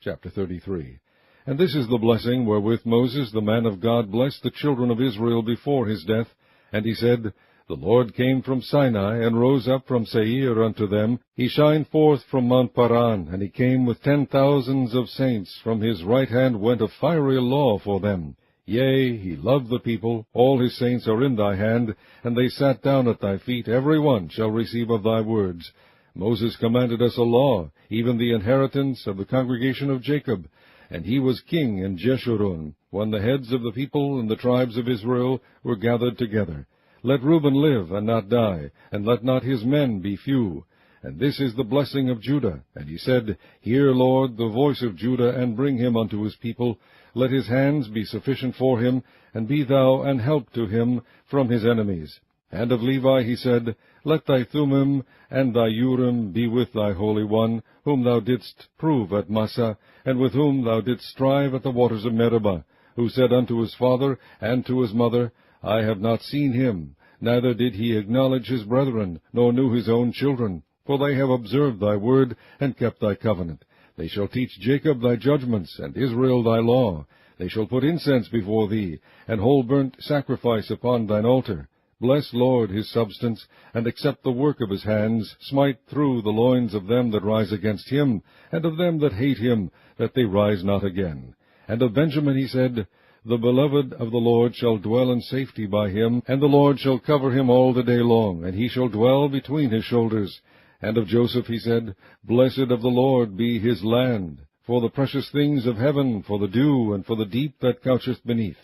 Chapter 33. And this is the blessing wherewith Moses the man of God blessed the children of Israel before his death. And he said, The Lord came from Sinai, and rose up from Seir unto them. He shined forth from Mount Paran, and he came with 10,000s of saints. From his right hand went a fiery law for them. Yea, he loved the people. All his saints are in thy hand, and they sat down at thy feet. Every one shall receive of thy words. Moses commanded us a law, even the inheritance of the congregation of Jacob. And he was king in Jeshurun, when the heads of the people and the tribes of Israel were gathered together. Let Reuben live, and not die, and let not his men be few. And this is the blessing of Judah. And he said, Hear, Lord, the voice of Judah, and bring him unto his people. Let his hands be sufficient for him, and be thou an help to him from his enemies. And of Levi he said, Let thy Thummim and thy Urim be with thy Holy One, whom thou didst prove at Massah, and with whom thou didst strive at the waters of Meribah, who said unto his father and to his mother, I have not seen him, neither did he acknowledge his brethren, nor knew his own children. For they have observed thy word, and kept thy covenant. They shall teach Jacob thy judgments, and Israel thy law. They shall put incense before thee, and whole burnt sacrifice upon thine altar. Bless, Lord, his substance, and accept the work of his hands. Smite through the loins of them that rise against him, and of them that hate him, that they rise not again. And of Benjamin he said, The beloved of the Lord shall dwell in safety by him, and the Lord shall cover him all the day long, and he shall dwell between his shoulders. And of Joseph he said, Blessed of the Lord be his land, for the precious things of heaven, for the dew, and for the deep that coucheth beneath,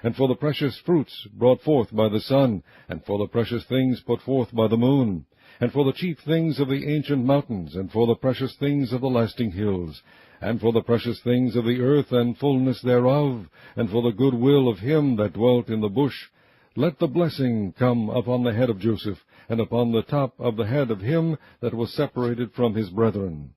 and for the precious fruits brought forth by the sun, and for the precious things put forth by the moon, and for the chief things of the ancient mountains, and for the precious things of the lasting hills, and for the precious things of the earth and fullness thereof, and for the good will of him that dwelt in the bush. Let the blessing come upon the head of Joseph, and upon the top of the head of him that was separated from his brethren.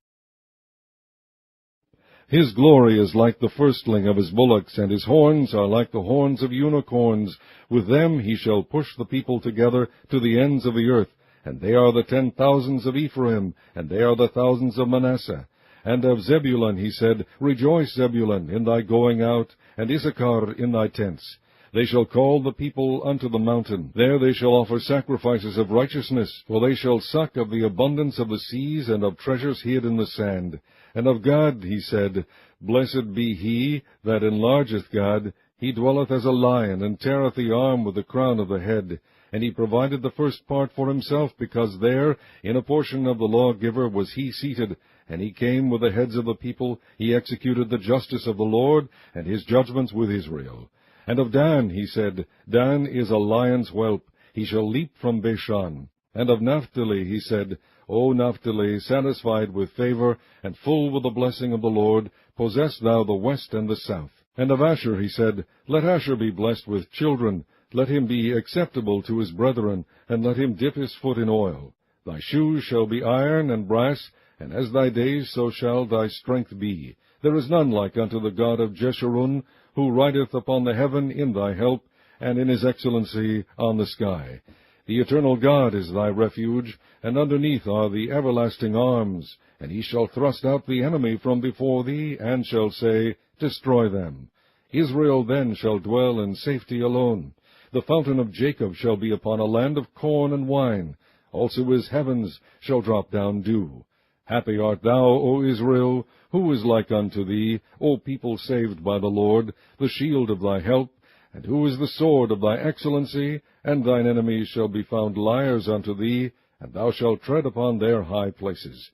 His glory is like the firstling of his bullocks, and his horns are like the horns of unicorns. With them he shall push the people together to the ends of the earth. And they are the 10,000s of Ephraim, and they are the thousands of Manasseh. And of Zebulun he said, Rejoice, Zebulun, in thy going out, and Issachar in thy tents. They shall call the people unto the mountain. There they shall offer sacrifices of righteousness, for they shall suck of the abundance of the seas, and of treasures hid in the sand. And of God he said, Blessed be he that enlargeth God. He dwelleth as a lion, and teareth the arm with the crown of the head. And he provided the first part for himself, because there, in a portion of the lawgiver, was he seated. And he came with the heads of the people. He executed the justice of the Lord, and his judgments with Israel. And of Dan he said, Dan is a lion's whelp. He shall leap from Bashan. And of Naphtali he said, O Naphtali, satisfied with favor, and full with the blessing of the Lord, possess thou the west and the south. And of Asher he said, Let Asher be blessed with children. Let him be acceptable to his brethren, and let him dip his foot in oil. Thy shoes shall be iron and brass, and as thy days so shall thy strength be. There is none like unto the God of Jeshurun, who rideth upon the heaven in thy help, and in his excellency on the sky. The eternal God is thy refuge, and underneath are the everlasting arms. And he shall thrust out the enemy from before thee, and shall say, Destroy them. Israel then shall dwell in safety alone. The fountain of Jacob shall be upon a land of corn and wine. Also his heavens shall drop down dew. Happy art thou, O Israel! Who is like unto thee, O people saved by the Lord, the shield of thy help? And who is the sword of thy excellency? And thine enemies shall be found liars unto thee, and thou shalt tread upon their high places.